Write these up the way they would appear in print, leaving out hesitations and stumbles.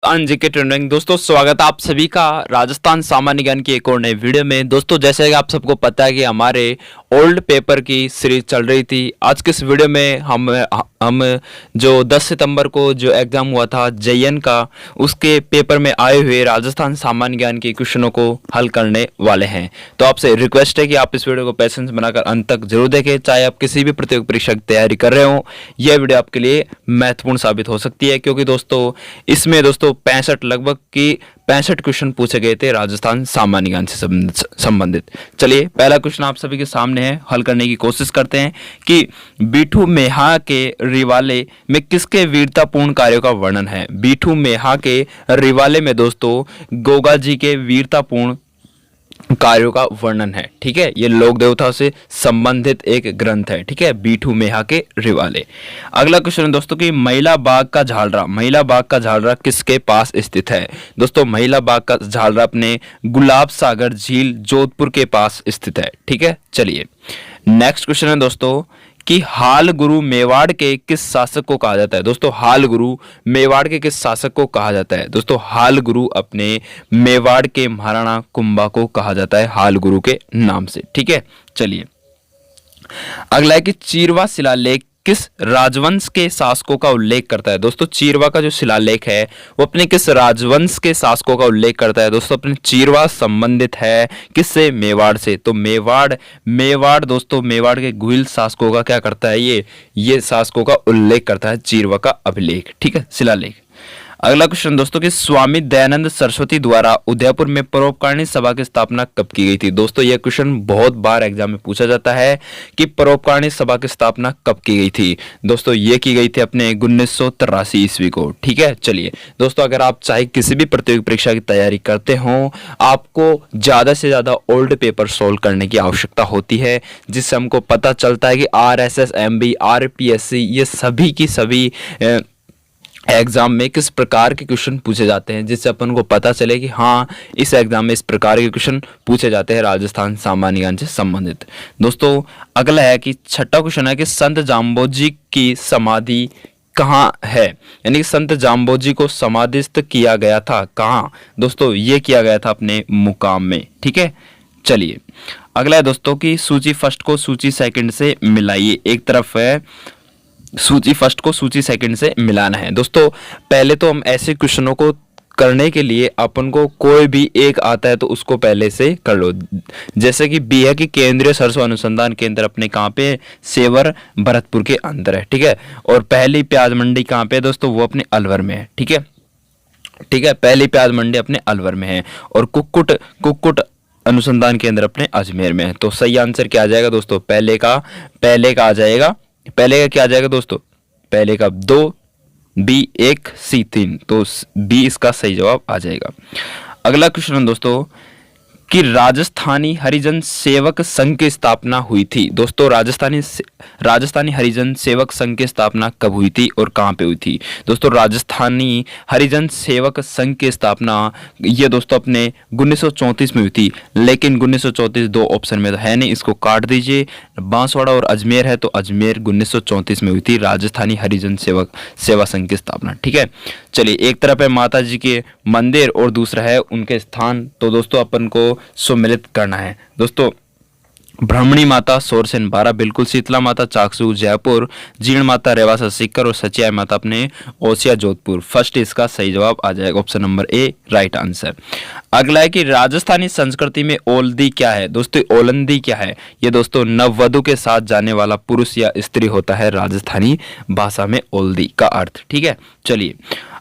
जी के ट्रेंडिंग दोस्तों, स्वागत है आप सभी का राजस्थान सामान्य ज्ञान की एक और नई वीडियो में। दोस्तों, जैसे कि आप सबको पता है कि हमारे ओल्ड पेपर की सीरीज चल रही थी। आज के इस वीडियो में हम जो 10 सितंबर को जो एग्जाम हुआ था जेईएन का, उसके पेपर में आए हुए राजस्थान सामान्य ज्ञान के क्वेश्चनों को हल करने वाले हैं। तो आपसे रिक्वेस्ट है कि आप इस वीडियो को पेशेंस बनाकर अंत तक जरूर देखें। चाहे आप किसी भी प्रतियोगी परीक्षा की तैयारी कर रहे हो, यह वीडियो आपके लिए महत्वपूर्ण साबित हो सकती है, क्योंकि दोस्तों इसमें 65 लगभग की 65 क्वेश्चन पूछे गए थे राजस्थान सामान्य ज्ञान से संबंधित। चलिए, पहला क्वेश्चन आप सभी के सामने है, हल करने की कोशिश करते हैं कि बीठू मेहा के रिवाले में किसके वीरतापूर्ण कार्यों का वर्णन है। बीठू मेहा के रिवाले में दोस्तों गोगा जी के वीरतापूर्ण कार्यों का वर्णन है। ठीक है, ये लोक देवता से संबंधित एक ग्रंथ है। ठीक है, बीठू मेहा के रिवाले। अगला क्वेश्चन है दोस्तों कि महिला बाग का झालरा किसके पास स्थित है। दोस्तों, महिला बाग का झालरा अपने गुलाब सागर झील जोधपुर के पास स्थित है। ठीक है, चलिए नेक्स्ट क्वेश्चन है दोस्तों कि हाल गुरु मेवाड़ के किस शासक को कहा जाता है। दोस्तों, हाल गुरु मेवाड़ के किस शासक को कहा जाता है। दोस्तों, हाल गुरु अपने मेवाड़ के महाराणा कुंभा को कहा जाता है हाल गुरु के नाम से। ठीक है, चलिए अगला है कि चीरवा शिलालेख किस राजवंश के शासकों का उल्लेख करता है। दोस्तों, चीरवा का जो शिलालेख है वो अपने किस राजवंश के शासकों का उल्लेख करता है। दोस्तों, अपने चीरवा संबंधित है किससे, मेवाड़ से। तो मेवाड़ दोस्तों, मेवाड़ के गुहिल शासकों का क्या करता है, ये शासकों का उल्लेख करता है चीरवा का अभिलेख। ठीक है, शिलालेख। अगला क्वेश्चन दोस्तों कि स्वामी दयानंद सरस्वती द्वारा उदयपुर में परोपकारिणी सभा की स्थापना कब की गई थी। दोस्तों, यह क्वेश्चन बहुत बार एग्जाम में पूछा जाता है कि परोपकारिणी सभा की स्थापना कब की गई थी। दोस्तों, ये की गई थी अपने 1983 ईस्वी को। ठीक है, चलिए दोस्तों, अगर आप चाहे किसी भी प्रतियोगी परीक्षा की तैयारी करते हो, आपको ज्यादा से ज्यादा ओल्ड पेपर सोल्व करने की आवश्यकता होती है, जिससे हमको पता चलता है कि RSS MB RPSC ये सभी की सभी एग्जाम में किस प्रकार के क्वेश्चन पूछे जाते हैं, जिससे अपन को पता चले कि हाँ, इस एग्जाम में इस प्रकार के क्वेश्चन पूछे जाते हैं राजस्थान सामान्य ज्ञान से संबंधित। दोस्तों, अगला है कि छठा क्वेश्चन है कि संत जाम्बोजी की समाधि कहाँ है, यानी कि संत जाम्बोजी को समाधिस्थ किया गया था कहाँ। दोस्तों, ये किया गया था अपने मुकाम में। ठीक है, चलिए अगला है दोस्तों कि सूची फर्स्ट को सूची सेकंड से मिलाइए। एक तरफ है सूची फर्स्ट को सूची सेकंड से मिलाना है। दोस्तों, पहले तो हम ऐसे क्वेश्चनों को करने के लिए अपन को कोई भी एक आता है तो उसको पहले से कर लो। जैसे कि बी है कि केंद्रीय सरसों अनुसंधान केंद्र अपने कहाँ पे, सेवर भरतपुर के अंदर है। ठीक है, और पहली प्याज मंडी कहाँ पे है दोस्तों, वो अपने अलवर में है। ठीक है, पहली प्याज मंडी अपने अलवर में है, और कुक्कुट अनुसंधान केंद्र अपने अजमेर में है। तो सही आंसर क्या आ जाएगा दोस्तों, पहले का आ जाएगा। पहले का क्या आ जाएगा दोस्तों, पहले का 2, B 1, C 3। तो B इसका सही जवाब आ जाएगा। अगला क्वेश्चन दोस्तों कि राजस्थानी हरिजन सेवक संघ की स्थापना हुई थी। दोस्तों, राजस्थानी हरिजन सेवक संघ की स्थापना कब हुई थी और कहां पे हुई थी। दोस्तों, राजस्थानी हरिजन सेवक संघ की स्थापना ये दोस्तों अपने 1934 में हुई थी, लेकिन 1934 दो ऑप्शन में तो है नहीं, इसको काट दीजिए। बांसवाड़ा और अजमेर है, तो अजमेर 1934 में हुई थी राजस्थानी हरिजन सेवा संघ की स्थापना। ठीक है, चलिए एक तरफ है माता जी के मंदिर और दूसरा है उनके स्थान, तो दोस्तों अपन को सम्मिलित करना है। दोस्तों, ब्राह्मणी माता सोरसेन 12 बिल्कुल, शीतला माता चाकसू जयपुर, जीर्ण माता रेवासा सीकर और सचियाई माता अपने ओसिया जोधपुर। फर्स्ट इसका सही जवाब आ जाएगा, option number A right answer. अगला है कि राजस्थानी संस्कृति में ओलंदी क्या है। दोस्तों, ओलंदी क्या है, ये दोस्तों नववधु के साथ जाने वाला पुरुष या स्त्री होता है राजस्थानी भाषा में ओलंदी का अर्थ। ठीक है, चलिए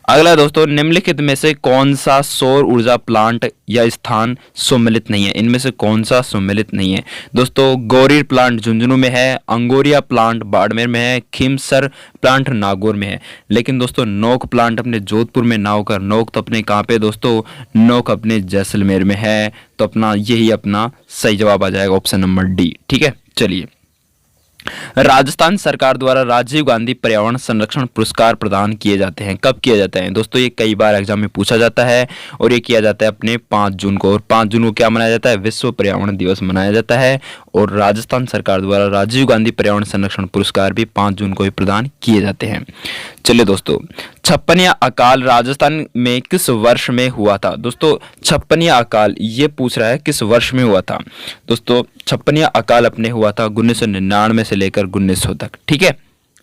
अगला दोस्तों, निम्नलिखित में से कौन सा सौर ऊर्जा प्लांट या स्थान सम्मिलित नहीं है। इनमें से कौन सा सम्मिलित नहीं है। दोस्तों, गौरीर प्लांट झुंझुनू में है, अंगोरिया प्लांट बाड़मेर में है, खीमसर प्लांट नागौर में है, लेकिन दोस्तों नोक प्लांट अपने जोधपुर में ना होकर नोक तो अपने कहाँ पे दोस्तों, नोक अपने जैसलमेर में है। तो अपना यही अपना सही जवाब आ जाएगा, ऑप्शन नंबर डी। ठीक है, चलिए राजस्थान सरकार द्वारा राजीव गांधी पर्यावरण संरक्षण पुरस्कार प्रदान किए जाते हैं। कब किए जाते हैं दोस्तों? ये कई बार एग्जाम में पूछा जाता है और ये किया जाता है अपने 5 जून को। और 5 जून को क्या मनाया जाता है? विश्व पर्यावरण दिवस मनाया जाता है। और राजस्थान सरकार द्वारा राजीव गांधी पर्यावरण संरक्षण पुरस्कार भी 5 जून को ही प्रदान किए जाते हैं। चलिए दोस्तों, 56वां अकाल राजस्थान में किस वर्ष में हुआ था? दोस्तों 56वां अकाल ये पूछ रहा है किस वर्ष में हुआ था। दोस्तों 56वां अकाल अपने हुआ था 1999 से लेकर 1900 तक। ठीक है,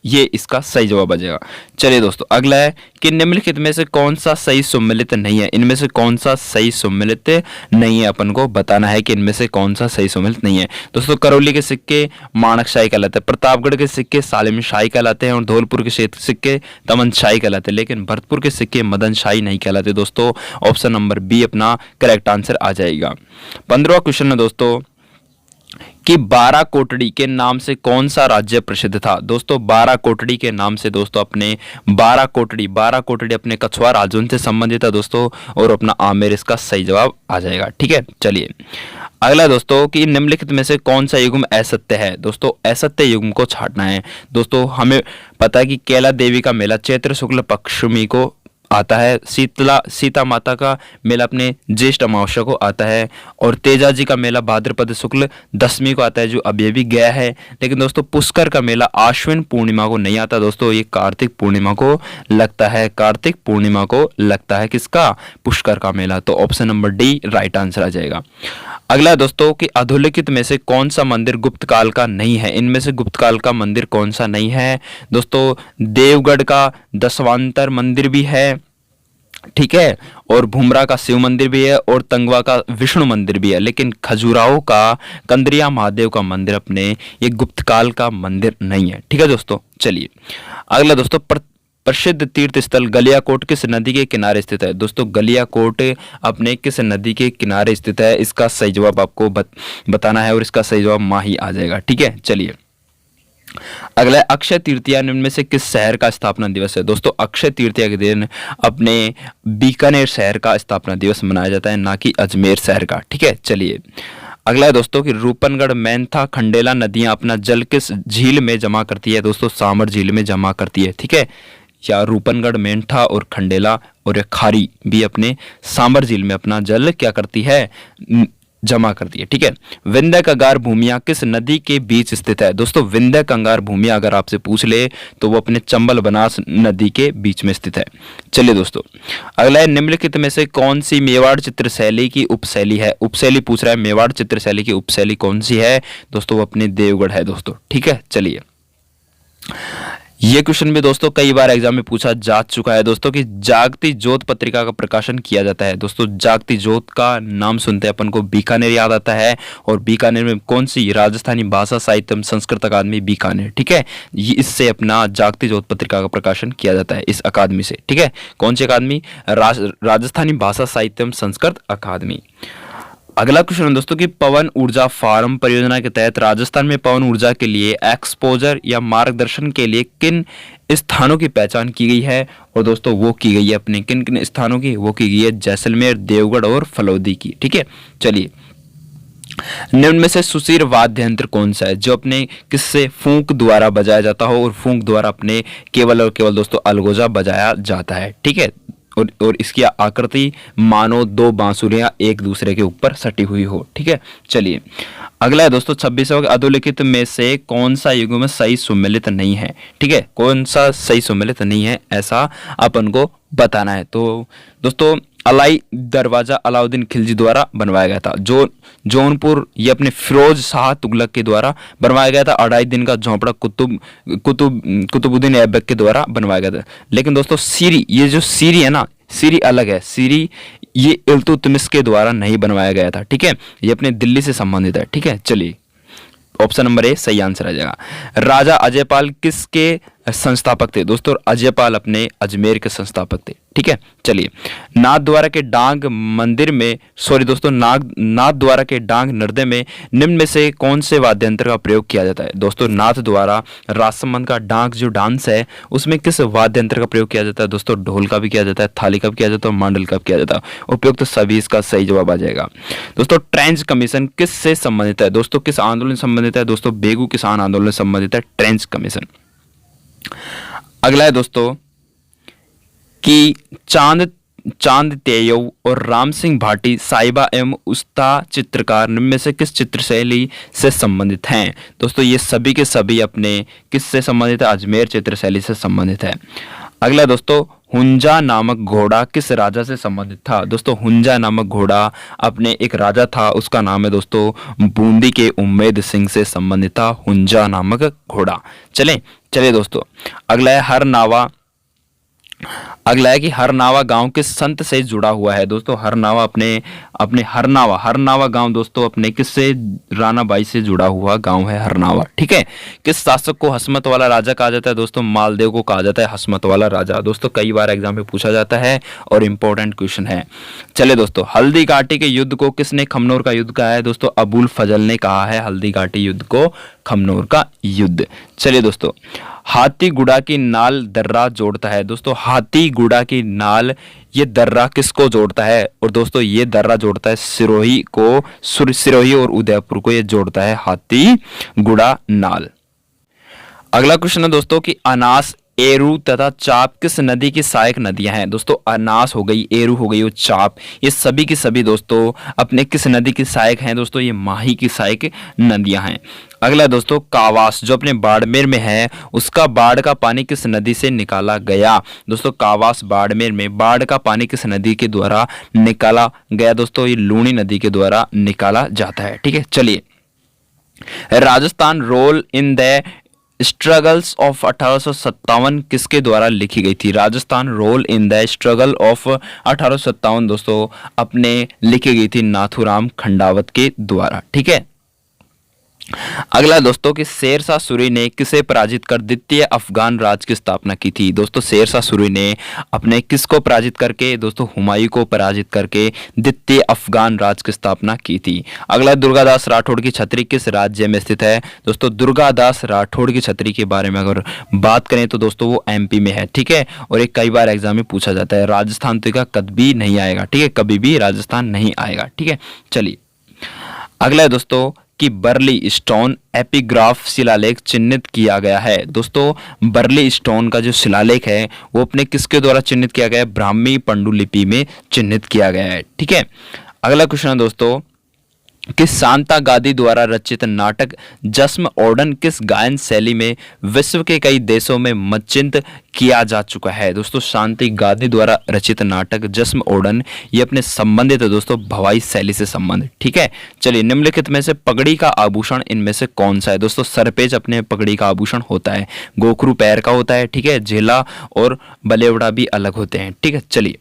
ये इसका सही जवाब आ जाएगा। चलिए दोस्तों, अगला है कि निम्नलिखित में से कौन सा सही सम्मिलित नहीं है? इनमें से कौन सा सही सम्मिलित नहीं है? अपन को बताना है कि इनमें से कौन सा सही सम्मिलित नहीं है। दोस्तों करौली के सिक्के माणकशाही कहलाते हैं, प्रतापगढ़ के सिक्के सालिमशाही कहलाते हैं और धौलपुर के सिक्के तमनशाही कहलाते हैं, लेकिन भरतपुर के सिक्के मदनशाही नहीं कहलाते। दोस्तों ऑप्शन नंबर बी अपना करेक्ट आंसर आ जाएगा। 15वां क्वेश्चन है दोस्तों कि बाराकोटड़ी के नाम से कौन सा राज्य प्रसिद्ध था? दोस्तों बाराकोटड़ी के नाम से दोस्तों अपने बाराकोटड़ी अपने कछुआ राज्यों से संबंधित है दोस्तों, और अपना आमेर इसका सही जवाब आ जाएगा। ठीक है, चलिए अगला दोस्तों कि निम्नलिखित में से कौन सा युग्म असत्य है? दोस्तों असत्य युग्म को छांटना है। दोस्तों हमें पता है कि कैला देवी का मेला चैत्र शुक्ल पक्षमी को आता है, सीता माता का मेला अपने ज्येष्ठ अमावस्या को आता है, और तेजा जी का मेला भाद्रपद शुक्ल दशमी को आता है जो अभी अभी गया है। लेकिन दोस्तों पुष्कर का मेला आश्विन पूर्णिमा को नहीं आता दोस्तों, ये कार्तिक पूर्णिमा को लगता है। कार्तिक पूर्णिमा को लगता है किसका? पुष्कर का मेला। तो option number D right answer आ जाएगा। अगला दोस्तों कि अधोलिखित में से कौन सा मंदिर गुप्त काल का नहीं है? इनमें से गुप्त काल का मंदिर कौन सा नहीं है? दोस्तों देवगढ़ का दशवांतर मंदिर भी है, ठीक है, और भुमरा का शिव मंदिर भी है, और तंगवा का विष्णु मंदिर भी है, लेकिन खजुराहो का कंदरिया महादेव का मंदिर अपने ये गुप्त काल का मंदिर नहीं है। ठीक है दोस्तों, चलिए अगला दोस्तों प्रसिद्ध तीर्थ स्थल गलियाकोट किस नदी के किनारे स्थित है? दोस्तों गलियाकोट अपने किस नदी के किनारे स्थित है? इसका सही जवाब आपको बताना है और इसका सही जवाब माही आ जाएगा। ठीक है, चलिए अगला अक्षय तृतीया निम्न में से किस शहर का स्थापना दिवस है? दोस्तों अक्षय तृतीया के दिन अपने बीकानेर शहर का स्थापना दिवस मनाया जाता है, ना कि अजमेर शहर का। ठीक है, चलिए अगला है दोस्तों कि रूपनगढ़ मेंथा खंडेला नदियां अपना जल किस झील में जमा करती है? दोस्तों सामर झील में जमा करती है। ठीक है, या रूपनगढ़ मेंथा और खंडेला और खारी भी अपने सामर झील में अपना जल क्या करती है? जमा करती है। ठीक है, विंध्य कंगार भूमिया किस नदी के बीच स्थित है? दोस्तों विंध्य कंगार भूमिया अगर आपसे पूछ ले तो वो अपने चंबल बनास नदी के बीच में स्थित है। चलिए दोस्तों अगला है निम्नलिखित में से कौन सी मेवाड़ चित्रशैली की उपशैली है? उपशैली पूछ रहा है, मेवाड़ चित्रशैली की उपशैली कौन सी है? दोस्तों वो अपने देवगढ़ है दोस्तों। ठीक है, चलिए ये क्वेश्चन भी दोस्तों कई बार एग्जाम में पूछा जा चुका है दोस्तों कि जागती ज्योत पत्रिका का प्रकाशन किया जाता है। दोस्तों जागती ज्योत का नाम सुनते अपन को बीकानेर याद आता है, और बीकानेर में कौन सी? राजस्थानी भाषा साहित्य एवं संस्कृत अकादमी बीकानेर। ठीक है, ये इससे अपना जागती ज्योत पत्रिका का प्रकाशन किया जाता है इस अकादमी से। ठीक है, कौन सी अकादमी? राजस्थानी भाषा साहित्य एवं संस्कृत अकादमी। अगला क्वेश्चन है दोस्तों कि पवन ऊर्जा फार्म परियोजना के तहत राजस्थान में पवन ऊर्जा के लिए एक्सपोजर या मार्गदर्शन के लिए किन स्थानों की पहचान की गई है? और दोस्तों वो की गई है अपने किन किन स्थानों की? वो की गई है जैसलमेर, देवगढ़ और फलौदी की। ठीक है, चलिए निम्न में से सुशीर वाद्य यंत्र कौन सा है जो अपने किससे? फूंक द्वारा बजाया जाता हो, और फूंक द्वारा अपने केवल और केवल दोस्तों अलगोजा बजाया जाता है। ठीक है, और इसकी आकृति मानो दो बांसुरियां एक दूसरे के ऊपर सटी हुई हो। ठीक है, चलिए अगला है दोस्तों 26वां अधोलिखित में से कौन सा युग्म सही सुमेलित नहीं है? ठीक है, कौन सा सही सुमेलित नहीं है ऐसा अपन को बताना है। तो दोस्तों अलाई दरवाजा अलाउद्दीन खिलजी द्वारा बनवाया गया था। जो जौनपुर ये अपने फिरोज शाह तुगलक के द्वारा बनवाया गया था। 2.5 दिन का झोंपड़ा कुतुबुद्दीन ऐबक के द्वारा बनवाया गया था। लेकिन दोस्तों सीरी, ये जो सीरी है ना, सीरी अलग है। सीरी ये इल्तुतमिश के द्वारा नहीं बनवाया गया था। ठीक है, ये अपने दिल्ली से संबंधित है। ठीक है, चलिए ऑप्शन नंबर ए सही आंसर आ जाएगा। राजा अजयपाल किसके संस्थापक थे दोस्तों, अजयपाल अपने अजमेर के संस्थापक थे। ठीक है, चलिए। नाथद्वारा के डांग मंदिर में, सॉरी दोस्तों, नाथद्वारा के डांग नृत्य में निम्न में से कौन से वाद्य यंत्र का प्रयोग किया जाता है? दोस्तों, नाथद्वारा राजसमंद का डांग जो डांस है उसमें किस वाद्य यंत्र का प्रयोग किया जाता है? दोस्तों, ढोल का भी किया जाता है, थाली का भी किया जाता है और मांडल का भी किया जाता है। उपयुक्त सभी इसका सही जवाब आ जाएगा। दोस्तों, ट्रेंच कमीशन किस से संबंधित है? दोस्तों, किस आंदोलन से संबंधित है? दोस्तों, बेगू किसान आंदोलन से संबंधित है ट्रेंच कमीशन। अगला है दोस्तों कि चांद तेयव और राम सिंह भाटी साहिबा एवं उस्ता चित्रकार निम्न में से किस चित्र शैली से संबंधित हैं? दोस्तों, ये सभी के सभी अपने किस से संबंधित है? अजमेर चित्र शैली से संबंधित है। अगला दोस्तों, हुंजा नामक घोड़ा किस राजा से संबंधित था? दोस्तों, हुंजा नामक घोड़ा अपने एक राजा था, उसका नाम है दोस्तों बूंदी के उम्मेद सिंह से संबंधित था हुंजा नामक घोड़ा। चले दोस्तों, अगला है कि हरनावा गांव किस संत से जुड़ा हुआ है? दोस्तों, हरनावा अपने हरनावा गांव दोस्तों अपने किससे, रानाबाई से जुड़ा हुआ गांव है हरनावा। ठीक है। किस शासक को हसमत वाला राजा कहा जाता है? दोस्तों, मालदेव को कहा जाता है हसमत वाला राजा। दोस्तों, कई बार एग्जाम में पूछा जाता है और इंपॉर्टेंट क्वेश्चन है। चले दोस्तों, हल्दी घाटी के युद्ध को किसने खमनोर का युद्ध कहा है? दोस्तों, अबुल फजल ने कहा है हल्दी घाटी युद्ध को खमनोर का युद्ध। चलिए दोस्तों, हाथीगुड़ा की नाल दर्रा जोड़ता है। दोस्तों, हाथीगुड़ा की नाल ये दर्रा किसको जोड़ता है? और दोस्तों, ये दर्रा जोड़ता है सिरोही और उदयपुर को, ये जोड़ता है हाथीगुड़ा नाल। अगला क्वेश्चन है दोस्तों कि अनास, एरू तथा चाप किस नदी की सहायक नदियां हैं? दोस्तों, अनास हो गई, एरू हो गई और चाप, ये सभी की सभी दोस्तों अपने किस नदी की सहायक हैं? दोस्तों, ये माही की सहायक नदियां हैं। अगला दोस्तों, कावास जो अपने बाड़मेर में है उसका बाढ़ का पानी किस नदी से निकाला गया? दोस्तों, कावास बाड़मेर में बाढ़ का पानी किस नदी के द्वारा निकाला गया? दोस्तों, ये लूणी नदी के द्वारा निकाला जाता है। ठीक है, चलिए। Rajasthan role in the struggles of 1857 किसके द्वारा लिखी गई थी? Rajasthan role in the struggle of 1857 दोस्तों अपने लिखी गई थी नाथूराम खंडावत के द्वारा। ठीक है। अगला दोस्तों कि शेरशाह सूरी ने किसे पराजित कर द्वितीय अफगान राज की स्थापना की थी? दोस्तों, शेरशाह सूरी ने अपने किसको पराजित करके? दोस्तों, हुमायूं को पराजित करके द्वितीय अफगान राज की स्थापना की थी। अगला, दुर्गादास राठौड़ की छतरी किस राज्य में स्थित है? दोस्तों, दुर्गादास राठौड़ की छतरी के बारे में अगर बात करें तो दोस्तों वो एमपी में है। ठीक है, और एक कई बार एग्जाम में पूछा जाता है। राजस्थान तो कभी नहीं आएगा। ठीक है, कभी भी राजस्थान नहीं आएगा। ठीक है, चलिए। अगला है दोस्तों कि बर्ली स्टोन एपिग्राफ शिलालेख चिन्हित किया गया है। दोस्तों, बर्ली स्टोन का जो शिलालेख है वो अपने किसके द्वारा चिन्हित किया गया है? ब्राह्मी पांडुलिपि में चिन्हित किया गया है। ठीक है। अगला क्वेश्चन है दोस्तों कि शांता गादी द्वारा रचित नाटक जस्म ओडन किस गायन शैली में विश्व के कई देशों में मंचित किया जा चुका है? दोस्तों, शांति गादी द्वारा रचित नाटक जस्म ओडन ये अपने संबंधित है दोस्तों भवाई शैली से संबंधित। ठीक है, चलिए। निम्नलिखित में से पगड़ी का आभूषण इनमें से कौन सा है? दोस्तों, सरपेज अपने पगड़ी का आभूषण होता है, गोखरू पैर का होता है। ठीक है, झेला और बलेवड़ा भी अलग होते हैं। ठीक है, चलिए।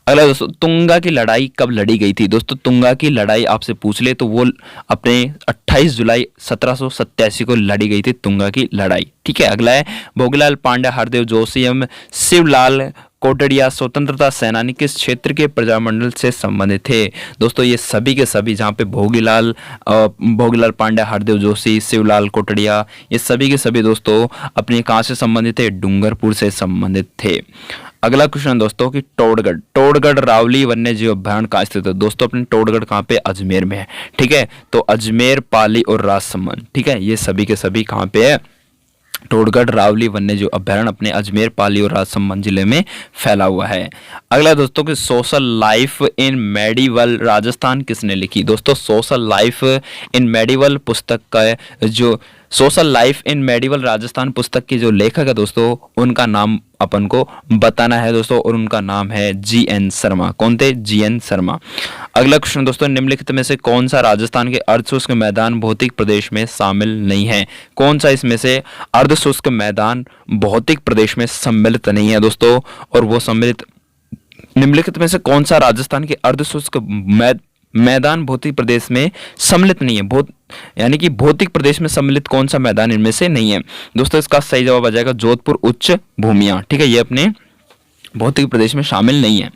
अगला दोस्तों, तुंगा की लड़ाई कब लड़ी गई थी? दोस्तों, तुंगा की लड़ाई आपसे पूछ ले तो वो अपने 28 जुलाई 1787 को लड़ी गई थी तुंगा की लड़ाई। ठीक है। अगला है, भोगीलाल पांड्या, हरदेव जोशी एवं शिवलाल कोटड़िया स्वतंत्रता सेनानी किस क्षेत्र के प्रजामंडल से संबंधित थे? दोस्तों, ये सभी के सभी जहाँ पे भोगीलाल पांड्या, हरदेव जोशी, शिवलाल कोटड़िया ये सभी के सभी दोस्तों अपने कहाँ से संबंधित थे? डूंगरपुर से संबंधित थे। अगला क्वेश्चन दोस्तों कि टोडगढ़ रावली वन्य जीव अभयारण्य कहाँ स्थित है? दोस्तों, अपने टोडगढ़ कहाँ पे? अजमेर में है। ठीक है, तो अजमेर, पाली और राजसमंद, ठीक है, ये सभी के सभी कहाँ पे है? टोडगढ़ रावली वन्य जीव अभयारण्य अपने अजमेर, पाली और राजसमंद जिले में फैला हुआ है। अगला दोस्तों कि social life in medieval Rajasthan किसने लिखी? दोस्तों, सोशल लाइफ इन मेडिवल पुस्तक का जो social life in medieval Rajasthan पुस्तक के जो लेखक है दोस्तों उनका नाम अपन को बताना है दोस्तों, और उनका नाम है GN शर्मा। कौन थे? GN शर्मा। अगला क्वेश्चन दोस्तों, निम्नलिखित में से कौन सा राजस्थान के अर्धशुष्क मैदान भौतिक प्रदेश में शामिल नहीं है? कौन सा इसमें से अर्धशुष्क मैदान भौतिक प्रदेश में सम्मिलित नहीं है दोस्तों? और वो सम्मिलित निम्नलिखित में से कौन सा राजस्थान के अर्धशुष्क मैदान भौतिक प्रदेश में सम्मिलित नहीं है। यानी कि भौतिक प्रदेश में सम्मिलित कौन सा मैदान इनमें से नहीं है? दोस्तों इसका सही जवाब आ जाएगा जोधपुर उच्च भूमियां। ठीक है, ये अपने भौतिक प्रदेश में शामिल नहीं है।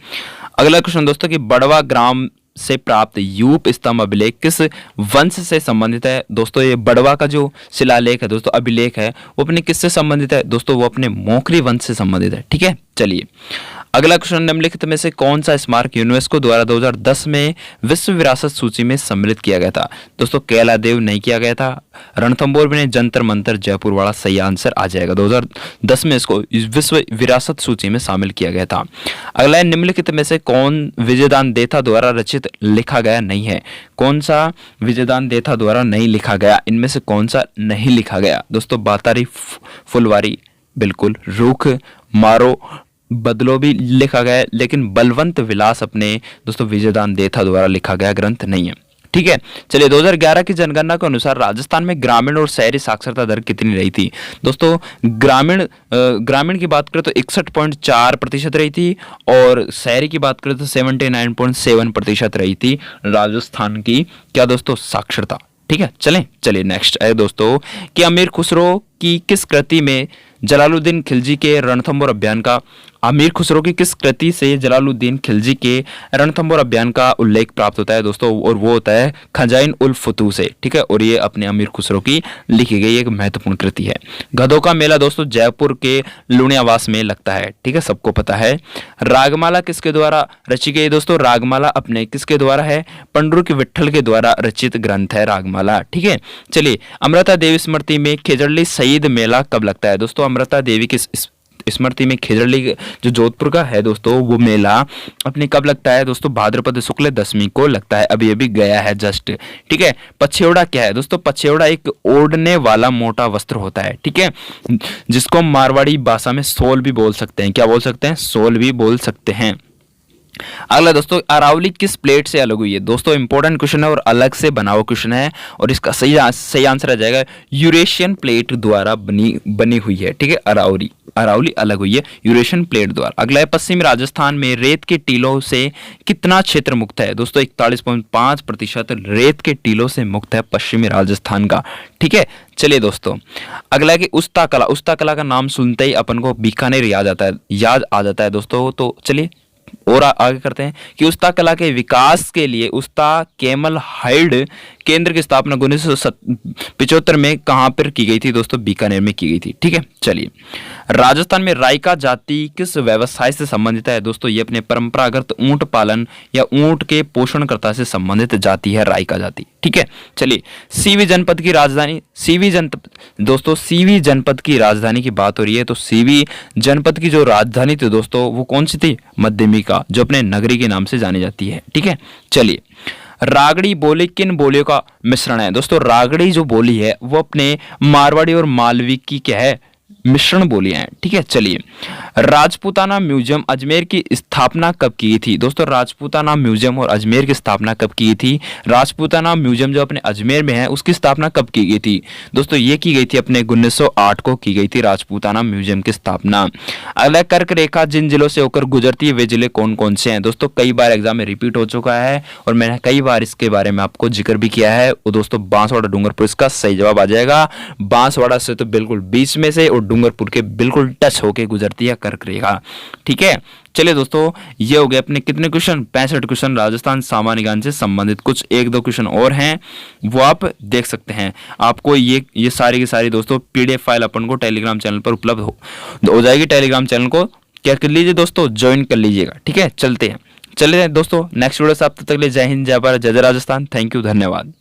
अगला क्वेश्चन दोस्तों कि बड़वा ग्राम से प्राप्त यूप स्तंभ अभिलेख किस वंश से संबंधित है? दोस्तों ये बड़वा का जो शिलालेख है दोस्तों, अभिलेख है, वो अपने किससे संबंधित है? दोस्तों वो अपने मोखरी वंश से संबंधित है। ठीक है, चलिए अगला क्वेश्चन, निम्नलिखित में से कौन सा स्मारक यूनेस्को द्वारा 2010 में विश्व विरासत सूची में सम्मिलित किया गया था? दोस्तों कैलादेव नहीं किया गया था, रणथंभौर में जंतर मंतर जयपुर वाला सही आंसर आ जाएगा। 2010 में इसको विश्व विरासत सूची में शामिल किया गया था। अगला है, निम्नलिखित में से कौन विजयदान देथा द्वारा रचित लिखा गया नहीं है? कौन सा विजयदान देथा द्वारा नहीं लिखा गया? इनमें से कौन सा नहीं लिखा गया? दोस्तों बातारी फुलवारी बिल्कुल, रुख मारो बदलो भी लिखा गया है, लेकिन बलवंत विलास अपने दोस्तों विजयदान देथा द्वारा लिखा गया ग्रंथ नहीं है। ठीक है, चलिए 2011 की जनगणना के अनुसार राजस्थान में ग्रामीण और शहरी साक्षरता दर कितनी रही थी? दोस्तों ग्रामीण की बात करें तो 61.4% रही थी और शहरी की बात करें तो 79.7% रही थी राजस्थान की क्या दोस्तों साक्षरता। ठीक है, चलिए नेक्स्ट है दोस्तों कि अमीर खुसरो की किस कृति में जलालुद्दीन खिलजी के रणथंभौर अभियान का अमीर खुसरो की किस कृति से जलालुद्दीन खिलजी के रणथंभौर अभियान का उल्लेख प्राप्त होता है दोस्तों? और वो होता है खजाइन उल फतूह से। ठीक है, और ये अपने अमीर खुसरो की लिखी गई एक महत्वपूर्ण कृति है। गधों का मेला दोस्तों जयपुर के लुणियावास में लगता है। ठीक है, सबको पता है। रागमाला किसके द्वारा रची गई दोस्तों? रागमाला अपने किसके द्वारा है? पंडरू के विट्ठल के द्वारा रचित ग्रंथ है रागमाला। ठीक है, चलिए अमृता देवी स्मृति में खेजड़ली शहीद मेला कब लगता है? दोस्तों अमृता देवी की स्मृति में खेजड़ली जो जोधपुर का है दोस्तों, वो मेला अपने कब लगता है दोस्तों? भाद्रपद शुक्ल दशमी को लगता है। अभी अभी गया है जस्ट। ठीक है, पछेवड़ा क्या है दोस्तों? पछेवड़ा एक ओढ़ने वाला मोटा वस्त्र होता है। ठीक है, जिसको मारवाड़ी भाषा में सोल भी बोल सकते हैं। क्या बोल सकते हैं? सोल भी बोल सकते हैं। अगला दोस्तों, अरावली किस प्लेट से अलग हुई है? दोस्तों इंपॉर्टेंट क्वेश्चन है और अलग से बना हुआ क्वेश्चन है और इसका सही आंसर आ जाएगा यूरेशियन प्लेट द्वारा बनी हुई है। ठीक है, अरावली अलग हुई है यूरेशियन प्लेट द्वारा। अगला है, पश्चिमी राजस्थान में रेत के टीलों से कितना क्षेत्र मुक्त है? दोस्तों 41.5% रेत के टीलों से मुक्त है पश्चिमी राजस्थान का। ठीक है, चलिए दोस्तों अगला है कि उस्ता कला का नाम सुनते ही अपन को बीकानेर याद आ जाता है दोस्तों। तो चलिए और आगे करते हैं कि उस्ता कला के विकास के लिए उस्ता केमल हाइड केंद्र की स्थापना 1975 में कहां पर की गई थी दोस्तों? बीकानेर में की गई थी। ठीक है, चलिए राजस्थान में राइका जाति किस व्यवसाय से संबंधित है? दोस्तों ये अपने परंपरागत ऊंट पालन या ऊंट के पोषणकर्ता से संबंधित जाति है राइका जाति। ठीक है, चलिए सीवी जनपद की राजधानी की बात हो रही है तो सीवी जनपद की जो राजधानी थी दोस्तों वो कौन सी थी? मध्यमिका, जो अपने नगरी के नाम से जानी जाती है। ठीक है, चलिए रागड़ी बोली किन बोलियों का मिश्रण है? दोस्तों रागड़ी जो बोली है वो अपने मारवाड़ी और मालवी की क्या है? मिश्रण बोलियां हैं। ठीक है, चलिए राजपूताना म्यूजियम अजमेर की स्थापना कब की थी? दोस्तों राजपूताना म्यूजियम और अजमेर की स्थापना कब की थी? राजपूताना म्यूजियम जो अपने अजमेर में है उसकी स्थापना कब की गई थी? दोस्तों ये की गई थी अपने 1908 को की गई थी राजपूताना म्यूजियम की स्थापना। अगला, कर्क रेखा जिन जिलों से होकर गुजरती है वे जिले कौन कौन से हैं? दोस्तों कई बार एग्जाम में रिपीट हो चुका है और मैंने कई बार इसके बारे में आपको जिक्र भी किया है। वो दोस्तों बांसवाड़ा डूंगरपुर इसका सही जवाब आ जाएगा। बांसवाड़ा से तो बिल्कुल बीच में से और डूंगरपुर के बिल्कुल टच होके गुजरती है कर्क रेखा। ठीक है, चलिए दोस्तों ये हो गए अपने कितने क्वेश्चन? 65 क्वेश्चन राजस्थान सामान्य ज्ञान से संबंधित। कुछ एक दो क्वेश्चन और हैं वो आप देख सकते हैं। आपको ये सारी की सारी दोस्तों पीडीएफ फाइल अपन को टेलीग्राम चैनल पर उपलब्ध हो जाएगी। टेलीग्राम चैनल को क्या कर लीजिए दोस्तों, ज्वाइन कर लीजिएगा। ठीक है, चलिए दोस्तों नेक्स्ट वीडियो से आप तब तक के लिए जय हिंद, जय भारत, जय जय राजस्थान। थैंक यू, धन्यवाद।